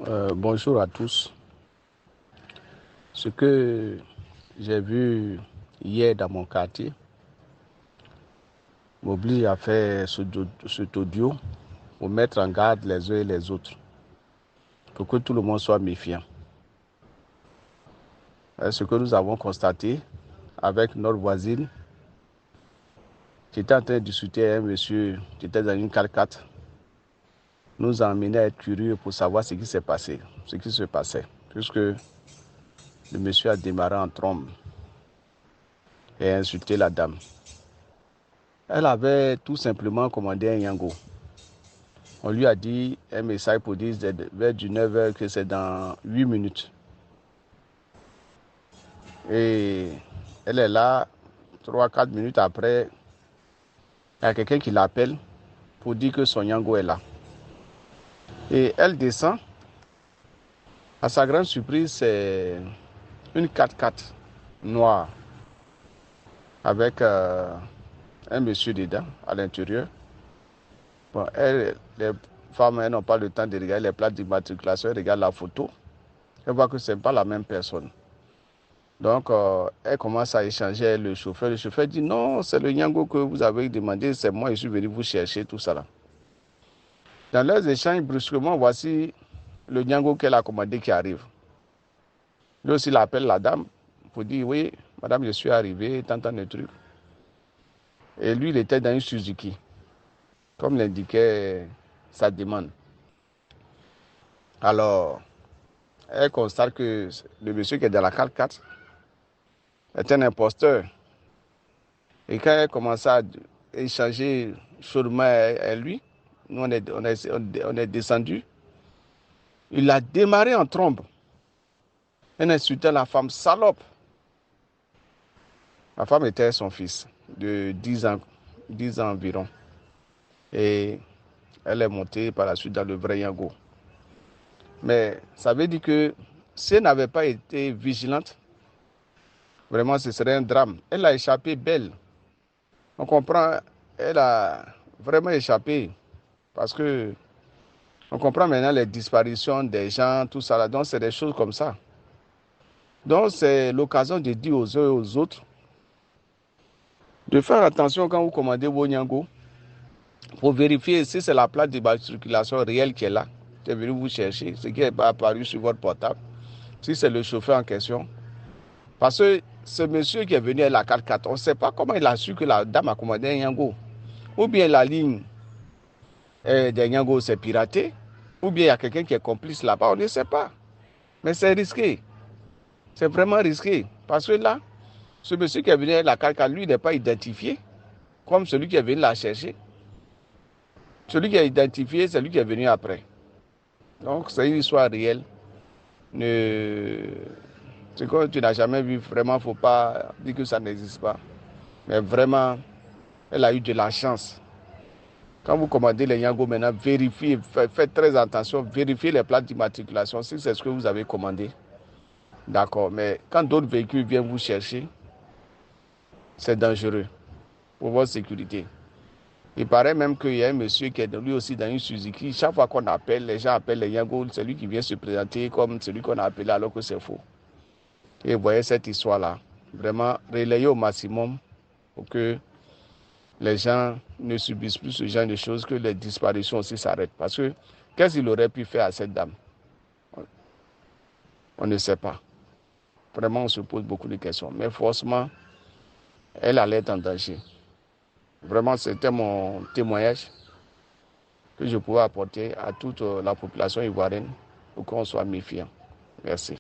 Bonjour à tous. Ce que j'ai vu hier dans mon quartier m'oblige à faire cet audio pour mettre en garde les uns et les autres, pour que tout le monde soit méfiant. Ce que nous avons constaté avec notre voisine, qui était en train de discuter un monsieur qui était dans une 4x4, nous a amené à être curieux pour savoir ce qui s'est passé, ce qui se passait, puisque le monsieur a démarré en trombe et a insulté la dame. Elle avait tout simplement commandé un yango. On lui a dit un message pour dire vers du 9h que c'est dans 8 minutes. Et elle est là, 3-4 minutes après, il y a quelqu'un qui l'appelle pour dire que son yango est là. Et elle descend. À sa grande surprise, c'est une 4x4 noire avec un monsieur dedans, à l'intérieur. Bon, les femmes, elles n'ont pas le temps de regarder les plaques d'immatriculation, elles regardent la photo. Elle voit que ce n'est pas la même personne. Donc, elle commence à échanger avec le chauffeur. Le chauffeur dit non, c'est le yango que vous avez demandé, c'est moi, je suis venu vous chercher, tout ça là. Dans leurs échanges, brusquement, voici le yango qu'elle a commandé qui arrive. Lui aussi, il appelle la dame pour dire oui, madame, je suis arrivé, tant de trucs. Et lui, il était dans une Suzuki, comme l'indiquait sa demande. Alors, elle constate que le monsieur qui est dans la 4x4 est un imposteur. Et quand elle commence à échanger chaudement avec lui, nous on est descendu. Il a démarré en trombe. Elle insultait la femme salope. La femme était son fils de 10 ans environ. Et elle est montée par la suite dans le vrai yango. Mais ça veut dire que si elle n'avait pas été vigilante, vraiment ce serait un drame. Elle a échappé belle. On comprend, elle a vraiment échappé parce que on comprend maintenant les disparitions des gens, tout ça là. Donc c'est des choses comme ça. Donc c'est l'occasion de dire aux uns et aux autres de faire attention quand vous commandez vos Nyango pour vérifier si c'est la plaque d'immatriculation réelle qui est là, qui est venue vous chercher, ce qui n'est pas apparu sur votre portable, si c'est le chauffeur en question. Parce que ce monsieur qui est venu à la 4x4, on ne sait pas comment il a su que la dame a commandé un Nyango. Ou bien la ligne des Nyango s'est piratée, ou bien il y a quelqu'un qui est complice là-bas, on ne sait pas. Mais c'est risqué. C'est vraiment risqué. Parce que là, ce monsieur qui est venu à la 4x4, lui, n'est pas identifié comme celui qui est venu la chercher. Celui qui est identifié, c'est lui qui est venu après. Donc, c'est une histoire réelle. Ce que tu n'as jamais vu, vraiment, il ne faut pas dire que ça n'existe pas. Mais vraiment, elle a eu de la chance. Quand vous commandez les Yango maintenant, vérifiez, faites très attention, vérifiez les plaques d'immatriculation si c'est ce que vous avez commandé. D'accord, mais quand d'autres véhicules viennent vous chercher, c'est dangereux pour votre sécurité. Il paraît même qu'il y a un monsieur qui est lui aussi dans une Suzuki. Chaque fois qu'on appelle, les gens appellent les Yango, c'est lui qui vient se présenter comme celui qu'on a appelé alors que c'est faux. Et vous voyez cette histoire-là. Vraiment, relayez au maximum pour que les gens ne subissent plus ce genre de choses, que les disparitions aussi s'arrêtent. Parce que qu'est-ce qu'il aurait pu faire à cette dame? On ne sait pas. Vraiment, on se pose beaucoup de questions. Mais forcément, elle allait être en danger. Vraiment, c'était mon témoignage que je pouvais apporter à toute la population ivoirienne pour qu'on soit méfiant. Merci.